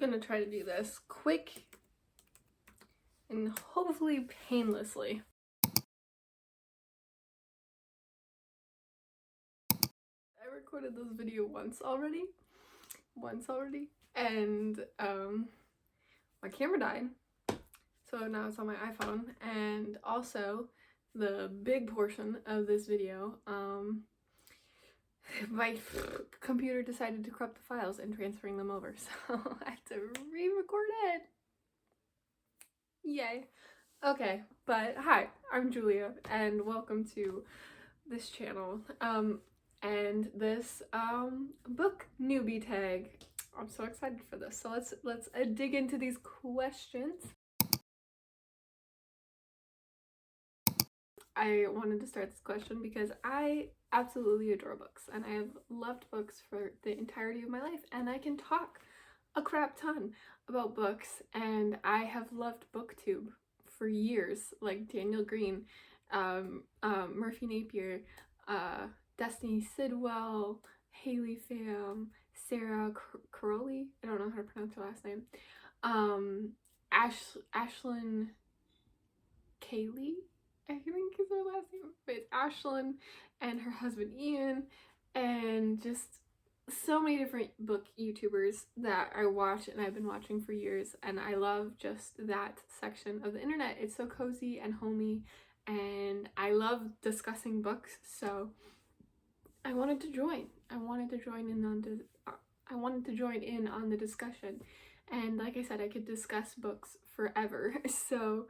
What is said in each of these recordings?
gonna try to do this quick and hopefully painlessly. I recorded this video once already, and my camera died, so now it's on my iPhone, and also the big portion of this video, my computer decided to corrupt the files and transferring them over, so I have to re-record it. Yay. Okay, but hi, I'm Julia, and welcome to this channel, and this, book newbie tag. I'm so excited for this, so let's dig into these questions. I wanted to start this question because I absolutely adore books, and I have loved books for the entirety of my life, and I can talk a crap ton about books, and I have loved Booktube for years, like Daniel Green, Murphy Napier, Destiny Sidwell, Haley Pham, Sarah Crowley, I don't know how to pronounce her last name, Ashlyn Kaylee, I think is her last name, but it's Ashlyn, and her husband Ian, and just so many different book YouTubers that I watch and I've been watching for years, and I love just that section of the internet. It's so cozy and homey, and I love discussing books, so I wanted to join. I wanted to join in on the discussion, and like I said, I could discuss books forever. So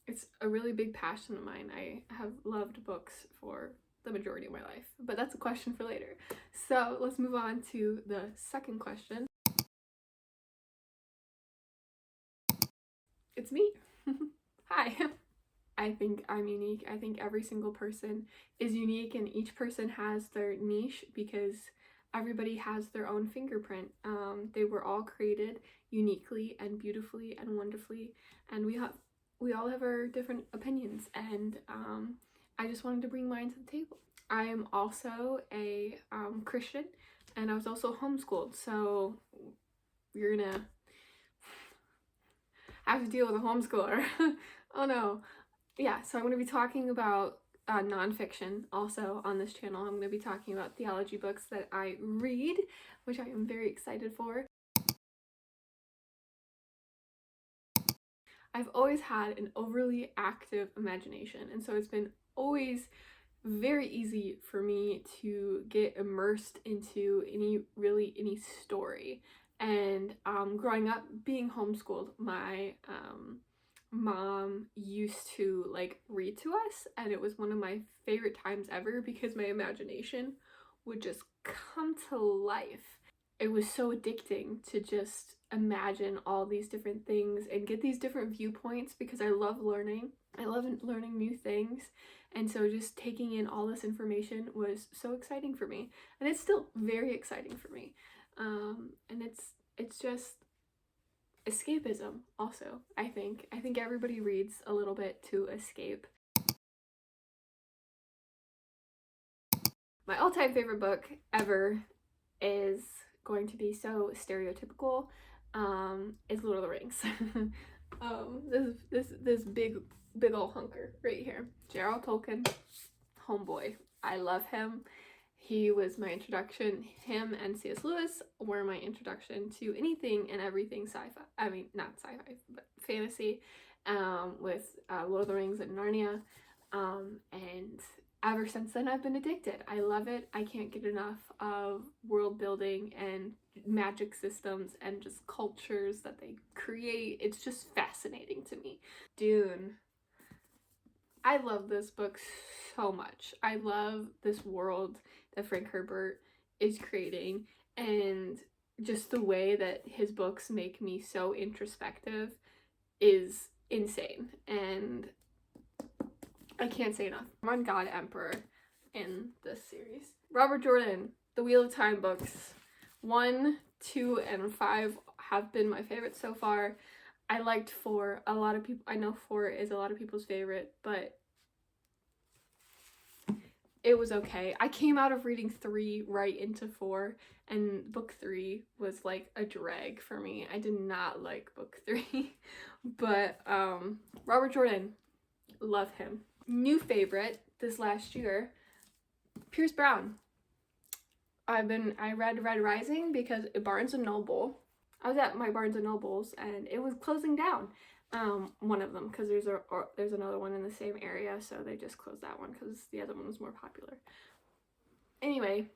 it's a really big passion of mine. I have loved books for the majority of my life, but that's a question for later. So let's move on to the second question. It's me. Hi. I think I'm unique. I think every single person is unique, and each person has their niche because everybody has their own fingerprint. They were all created uniquely and beautifully and wonderfully, and we all have our different opinions, and I just wanted to bring mine to the table. I am also a Christian, and I was also homeschooled, so you're gonna have to deal with a homeschooler. Oh no. Yeah, so I'm going to be talking about nonfiction also on this channel. I'm going to be talking about theology books that I read, which I am very excited for. I've always had an overly active imagination, and so it's been always very easy for me to get immersed into any story. And growing up, being homeschooled, my mom used to like read to us, and it was one of my favorite times ever because my imagination would just come to life. It was so addicting to just imagine all these different things and get these different viewpoints because I love learning. I love learning new things, and so just taking in all this information was so exciting for me, and it's still very exciting for me. And it's just escapism also. I think everybody reads a little bit to escape. My all-time favorite book ever is going to be so stereotypical, is Lord of the Rings. This big old hunker right here, J.R.R. Tolkien, homeboy. I love him. He was my introduction. Him and C.S. Lewis were my introduction to anything and everything sci-fi. I mean, not sci-fi, but fantasy, with Lord of the Rings and Narnia. And ever since then, I've been addicted. I love it. I can't get enough of world building and magic systems and just cultures that they create. It's just fascinating to me. Dune. I love this book so much. I love this world that Frank Herbert is creating, and just the way that his books make me so introspective is insane, and I can't say enough. I'm on God Emperor in this series. Robert Jordan, the Wheel of Time books. 1, 2, and 5 have been my favorites so far. I liked 4. A lot of people, I know 4 is a lot of people's favorite, but it was okay. I came out of reading 3 right into 4, and book 3 was like a drag for me. I did not like book 3. But Robert Jordan, love him. New favorite this last year, Pierce Brown. I read Red Rising because Barnes and Noble. I was at my Barnes and Nobles and it was closing down. One of them, because there's another one in the same area, so they just closed that one because the other one was more popular. Anyway,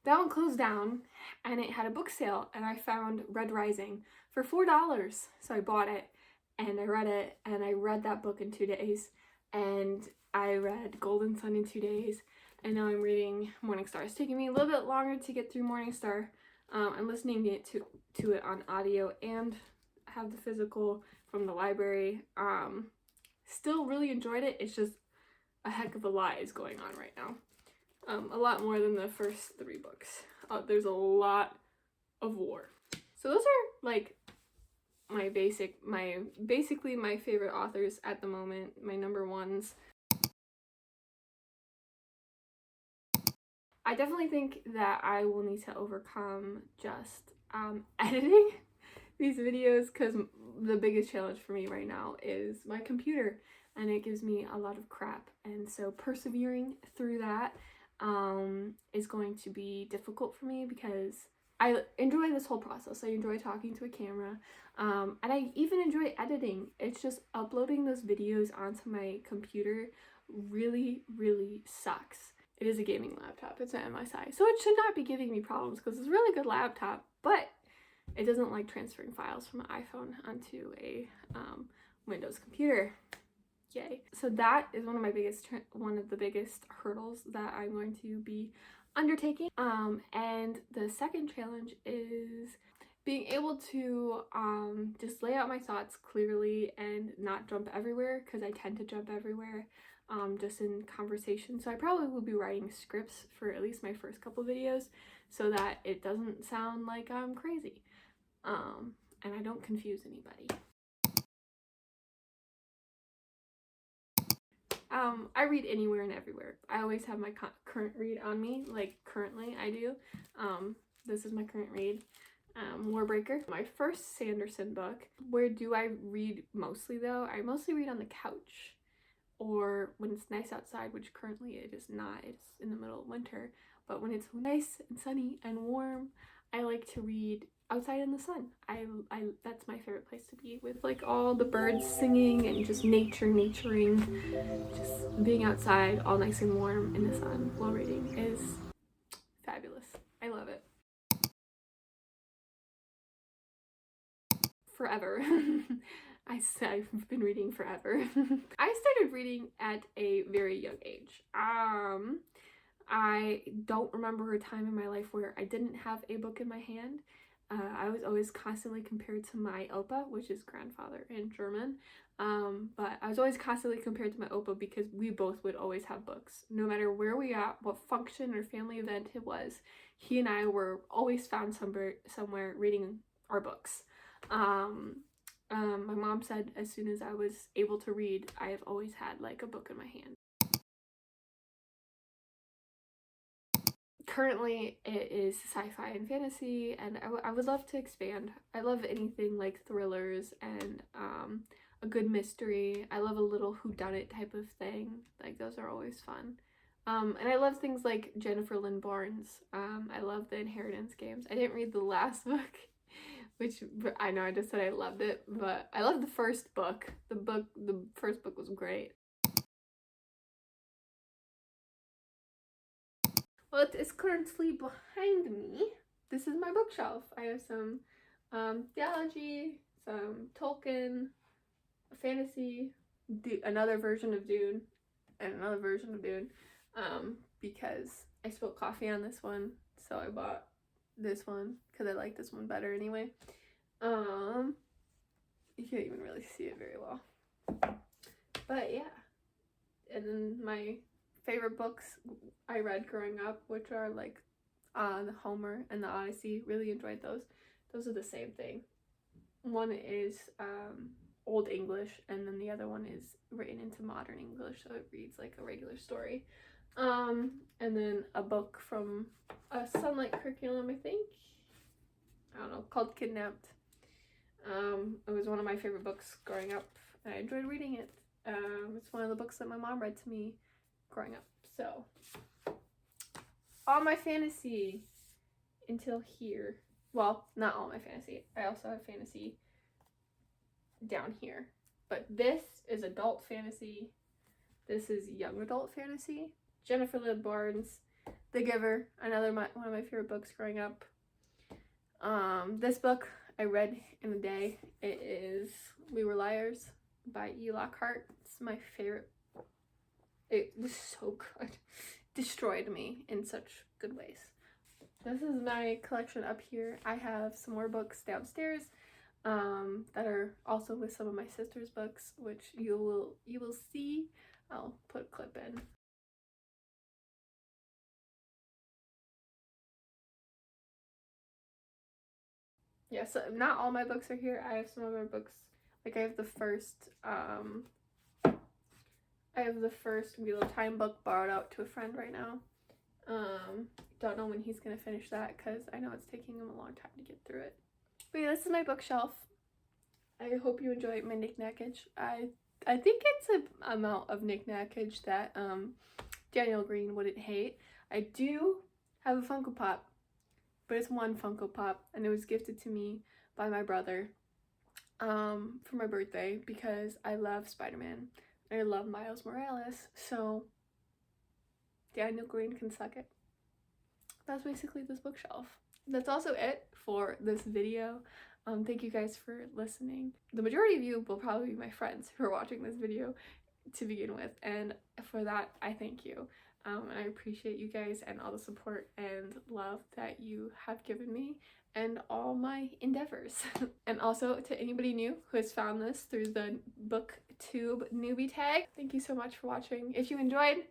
that one closed down and it had a book sale, and I found Red Rising for $4. So I bought it and I read it, and I read that book in 2 days, and I read Golden Sun in 2 days, and now I'm reading Morningstar. It's taking me a little bit longer to get through Morningstar. I'm listening to it on audio and have the physical from the library. Still really enjoyed it. It's just a heck of a lot is going on right now. A lot more than the first 3 books. There's a lot of war. So those are like basically my favorite authors at the moment, my number ones. I definitely think that I will need to overcome just editing these videos, because the biggest challenge for me right now is my computer, and it gives me a lot of crap, and so persevering through that is going to be difficult for me, because I enjoy this whole process. I enjoy talking to a camera, and I even enjoy editing. It's just uploading those videos onto my computer really, really sucks. It is a gaming laptop. It's an MSI, so it should not be giving me problems because it's a really good laptop, but it doesn't like transferring files from an iPhone onto a Windows computer. Yay. So that is one of the biggest hurdles that I'm going to be undertaking. And the second challenge is being able to just lay out my thoughts clearly and not jump everywhere, because I tend to jump everywhere just in conversation. So I probably will be writing scripts for at least my first couple videos so that it doesn't sound like I'm crazy. And I don't confuse anybody. I read anywhere and everywhere. I always have my current read on me, like currently I do. This is my current read, Warbreaker. My first Sanderson book. Where do I read mostly though? I mostly read on the couch, or when it's nice outside, which currently it is not. It's in the middle of winter, but when it's nice and sunny and warm, I like to read outside in the sun. That's my favorite place to be, with like all the birds singing and just naturing, just being outside all nice and warm in the sun while reading is fabulous. I love it. Forever. I've been reading forever. I started reading at a very young age. I don't remember a time in my life where I didn't have a book in my hand. I was always constantly compared to my Opa, which is grandfather in German. But I was always constantly compared to my Opa because we both would always have books. No matter where we at, what function or family event it was, he and I were always found somewhere reading our books. My mom said as soon as I was able to read, I have always had like a book in my hand. Currently it is sci-fi and fantasy, and I would love to expand. I love anything like thrillers and a good mystery. I love a little whodunit type of thing. Like those are always fun. And I love things like Jennifer Lynn Barnes. I love the Inheritance games. I didn't read the last book, which I know I just said I loved it, but I loved the first book. The first book was great. Well, it's currently behind me. This is my bookshelf. I have some theology, some Tolkien, fantasy, another version of Dune, and another version of Dune, because I spilled coffee on this one, so I bought this one because I like this one better anyway. You can't even really see it very well, but yeah. And then my favorite books I read growing up, which are like the Homer and the Odyssey. Really enjoyed those. Those are the same thing. One is Old English, and then the other one is written into modern English, so it reads like a regular story. And then a book from a Sunlight curriculum, I think. I don't know, called Kidnapped. It was one of my favorite books growing up, and I enjoyed reading it. It's one of the books that my mom read to me growing up. So, all my fantasy until here. Well, not all my fantasy. I also have fantasy down here. But this is adult fantasy. This is young adult fantasy. Jennifer Lynn Barnes, The Giver, another one of my favorite books growing up. This book I read in a day. It is We Were Liars by E. Lockhart. It's my favorite. It was so good. Destroyed me in such good ways. This is my collection up here. I have some more books downstairs that are also with some of my sister's books, which you will see. I'll put a clip in. Yeah, so not all my books are here. I have some other books. Like I have the first Wheel of Time book borrowed out to a friend right now. Don't know when he's gonna finish that because I know it's taking him a long time to get through it. But yeah, this is my bookshelf. I hope you enjoy my knickknackage. I think it's an amount of knickknackage that Daniel Green wouldn't hate. I do have a Funko Pop, but it's one Funko Pop, and it was gifted to me by my brother for my birthday because I love Spider-Man. I love Miles Morales, so Daniel Green can suck it. That's basically this bookshelf. That's also it for this video. Thank you guys for listening. The majority of you will probably be my friends who are watching this video to begin with, and for that I thank you. And I appreciate you guys and all the support and love that you have given me and all my endeavors. And also to anybody new who has found this through the Booktube Newbie tag, thank you so much for watching. If you enjoyed,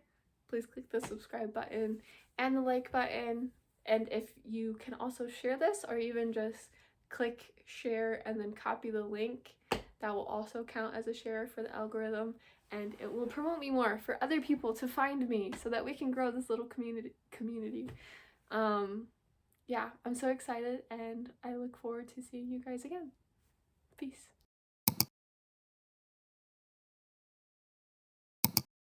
please click the subscribe button and the like button. And if you can also share this, or even just click share and then copy the link, that will also count as a share for the algorithm, and it will promote me more for other people to find me so that we can grow this little community. Yeah, I'm so excited and I look forward to seeing you guys again. Peace.